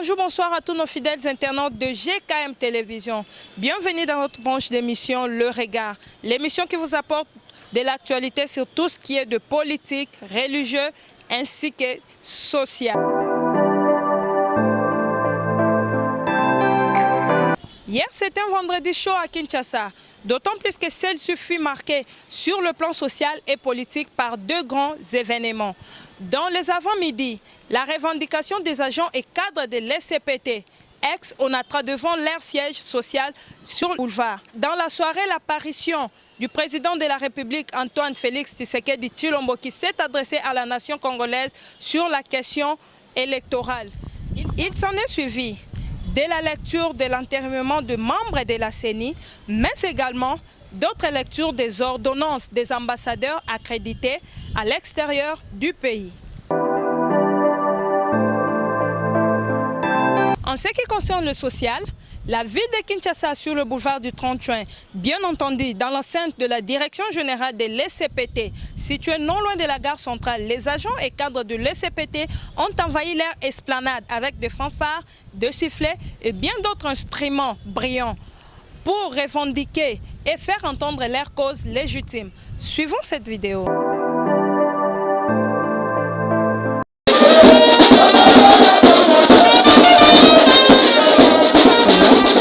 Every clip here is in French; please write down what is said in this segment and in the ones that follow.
Bonjour, bonsoir à tous nos fidèles internautes de GKM Télévision. Bienvenue dans votre branche d'émission Le Regard, l'émission qui vous apporte de l'actualité sur tout ce qui est de politique, religieux ainsi que social. Hier, c'était un vendredi chaud à Kinshasa, d'autant plus que celle-ci fut marquée sur le plan social et politique par deux grands événements. Dans les avant-midi, la revendication des agents et cadres de l'SCPT, ex-ONATRA devant leur siège social sur le boulevard. Dans la soirée, l'apparition du président de la République, Antoine Félix Tshisekedi Tshilombo, qui s'est adressé à la nation congolaise sur la question électorale. Il s'en est suivi de la lecture de l'enterrement de membres de la CENI, mais également d'autres lectures des ordonnances des ambassadeurs accrédités à l'extérieur du pays. En ce qui concerne le social, la ville de Kinshasa sur le boulevard du 30 juin, bien entendu dans l'enceinte de la direction générale de l'SCPT, située non loin de la gare centrale, les agents et cadres de l'SCPT ont envahi leur esplanade avec des fanfares, des sifflets et bien d'autres instruments brillants pour revendiquer et faire entendre leurs causes légitimes. Suivons cette vidéo.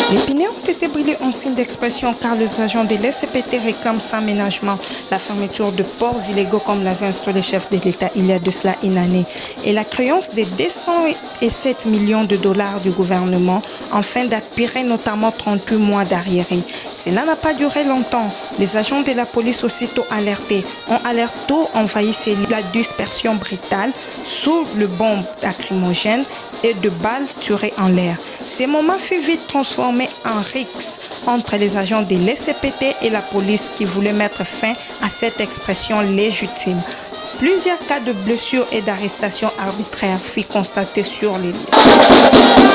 Les pneus ont été brûlés en signe d'expression car les agents de l'SCPT réclament sans ménagement la fermeture de ports illégaux comme l'avait instauré le chef de l'État il y a de cela une année et la créance des 207 millions de dollars du gouvernement afin d'acquérir notamment 38 mois d'arriérés. Cela n'a pas duré longtemps. Les agents de la police aussitôt alertés ont envahi la dispersion brutale sous le bombe lacrymogène et de balles tirées en l'air. Ces moments furent vite transformés en rixe entre les agents de l'SCPT et la police qui voulaient mettre fin à cette expression légitime. Plusieurs cas de blessures et d'arrestations arbitraires furent constatés sur les lieux.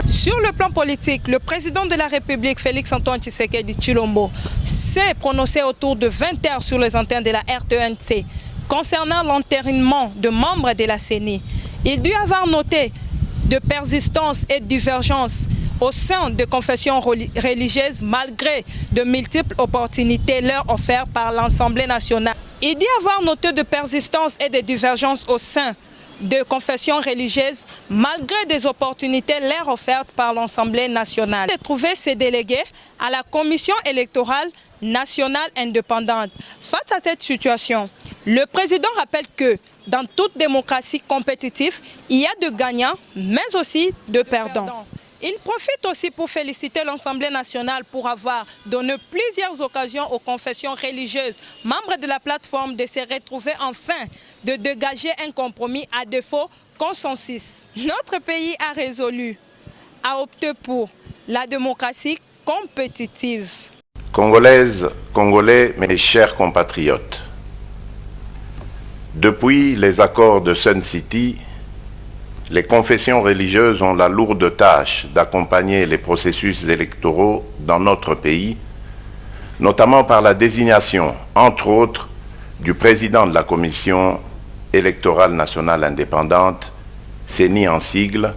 Sur le plan politique, le président de la République, Félix Antoine Tshisekedi Tshilombo, s'est prononcé autour de 20 h sur les antennes de la RTNC concernant l'enterrement de membres de la CENI. Il dut avoir noté de persistance et de divergence au sein de confessions religieuses malgré de multiples opportunités leur offertes par l'Assemblée nationale. Il dit avoir noté de persistance et de divergences au sein de confessions religieuses malgré des opportunités leur offertes par l'Assemblée nationale. Il a trouvé ses délégués à la Commission électorale nationale indépendante. Face à cette situation, le président rappelle que dans toute démocratie compétitive, il y a de gagnants mais aussi de perdants. Il profite aussi pour féliciter l'Assemblée nationale pour avoir donné plusieurs occasions aux confessions religieuses, membres de la plateforme, de se retrouver enfin, de dégager un compromis à défaut consensus. Notre pays a opté pour la démocratie compétitive. Congolaises, Congolais, mes chers compatriotes, depuis les accords de Sun City, les confessions religieuses ont la lourde tâche d'accompagner les processus électoraux dans notre pays, notamment par la désignation, entre autres, du président de la Commission électorale nationale indépendante, CENI en sigle,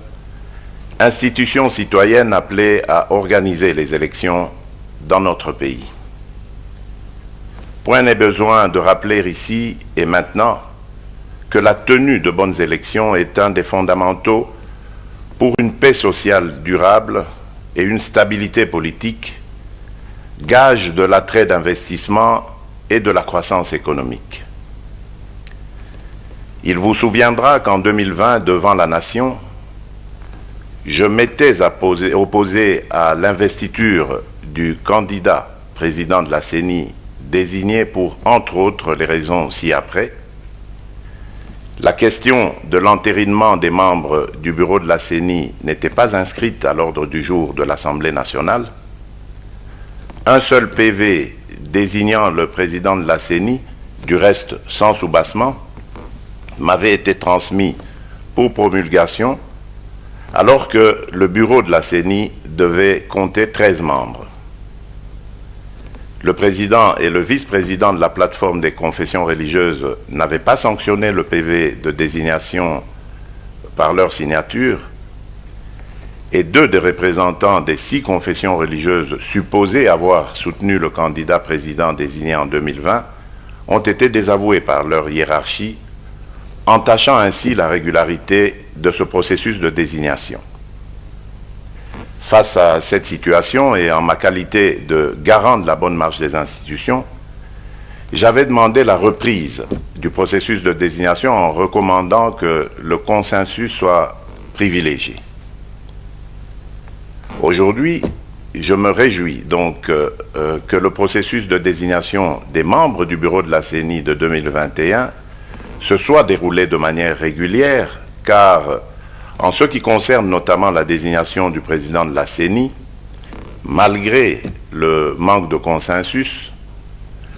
institution citoyenne appelée à organiser les élections dans notre pays. Point n'est besoin de rappeler ici et maintenant que la tenue de bonnes élections est un des fondamentaux pour une paix sociale durable et une stabilité politique, gage de l'attrait d'investissement et de la croissance économique. Il vous souviendra qu'en 2020, devant la nation, je m'étais opposé à l'investiture du candidat président de la CENI désigné pour, entre autres, les raisons ci-après. La question de l'entérinement des membres du bureau de la CENI n'était pas inscrite à l'ordre du jour de l'Assemblée nationale. Un seul PV désignant le président de la CENI, du reste sans soubassement, m'avait été transmis pour promulgation, alors que le bureau de la CENI devait compter 13 membres. Le président et le vice-président de la plateforme des confessions religieuses n'avaient pas sanctionné le PV de désignation par leur signature, et 2 des représentants des 6 confessions religieuses supposées avoir soutenu le candidat président désigné en 2020 ont été désavoués par leur hiérarchie, entachant ainsi la régularité de ce processus de désignation. Face à cette situation et en ma qualité de garant de la bonne marche des institutions, j'avais demandé la reprise du processus de désignation en recommandant que le consensus soit privilégié. Aujourd'hui, je me réjouis donc que le processus de désignation des membres du bureau de la CENI de 2021 se soit déroulé de manière régulière, car en ce qui concerne notamment la désignation du président de la CENI, malgré le manque de consensus,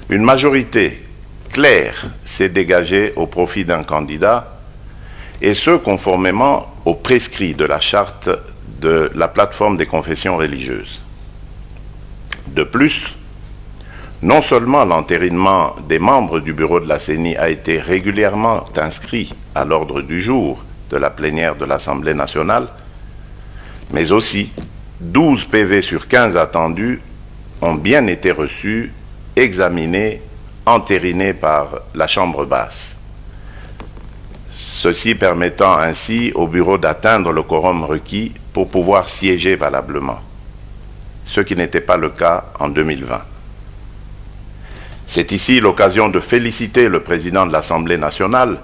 une majorité claire s'est dégagée au profit d'un candidat, et ce conformément aux prescrits de la charte de la plateforme des confessions religieuses. De plus, non seulement l'entérinement des membres du bureau de la CENI a été régulièrement inscrit à l'ordre du jour de la plénière de l'Assemblée nationale, mais aussi 12 PV sur 15 attendus ont bien été reçus, examinés, entérinés par la Chambre basse. Ceci permettant ainsi au bureau d'atteindre le quorum requis pour pouvoir siéger valablement, ce qui n'était pas le cas en 2020. C'est ici l'occasion de féliciter le président de l'Assemblée nationale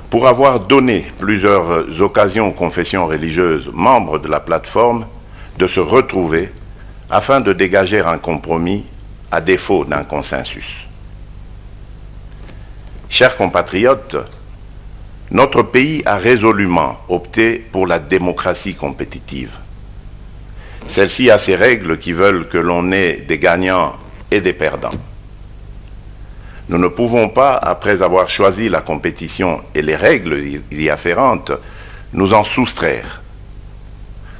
pour avoir donné plusieurs occasions aux confessions religieuses membres de la plateforme de se retrouver afin de dégager un compromis à défaut d'un consensus. Chers compatriotes, notre pays a résolument opté pour la démocratie compétitive. Celle-ci a ses règles qui veulent que l'on ait des gagnants et des perdants. Nous ne pouvons pas, après avoir choisi la compétition et les règles y afférentes, nous en soustraire.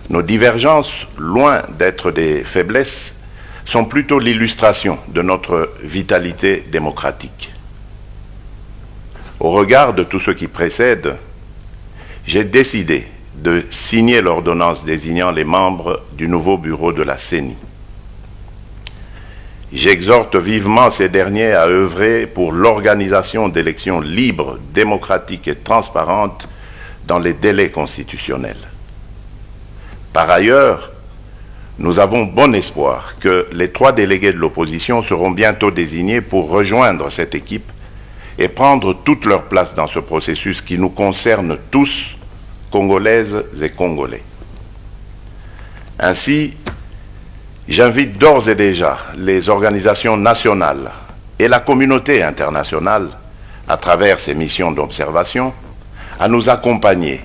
Nos divergences, loin d'être des faiblesses, sont plutôt l'illustration de notre vitalité démocratique. Au regard de tout ce qui précède, j'ai décidé de signer l'ordonnance désignant les membres du nouveau bureau de la CENI. J'exhorte vivement ces derniers à œuvrer pour l'organisation d'élections libres, démocratiques et transparentes dans les délais constitutionnels. Par ailleurs, nous avons bon espoir que les 3 délégués de l'opposition seront bientôt désignés pour rejoindre cette équipe et prendre toute leur place dans ce processus qui nous concerne tous, Congolaises et Congolais. Ainsi, j'invite d'ores et déjà les organisations nationales et la communauté internationale, à travers ces missions d'observation, à nous accompagner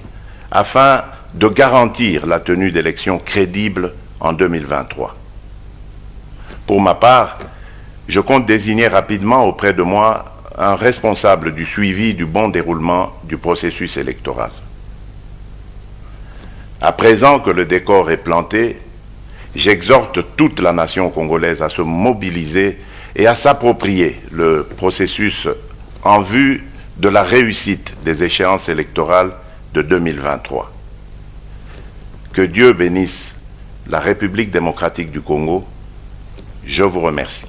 afin de garantir la tenue d'élections crédibles en 2023. Pour ma part, je compte désigner rapidement auprès de moi un responsable du suivi du bon déroulement du processus électoral. À présent que le décor est planté, j'exhorte toute la nation congolaise à se mobiliser et à s'approprier le processus en vue de la réussite des échéances électorales de 2023. Que Dieu bénisse la République démocratique du Congo. Je vous remercie.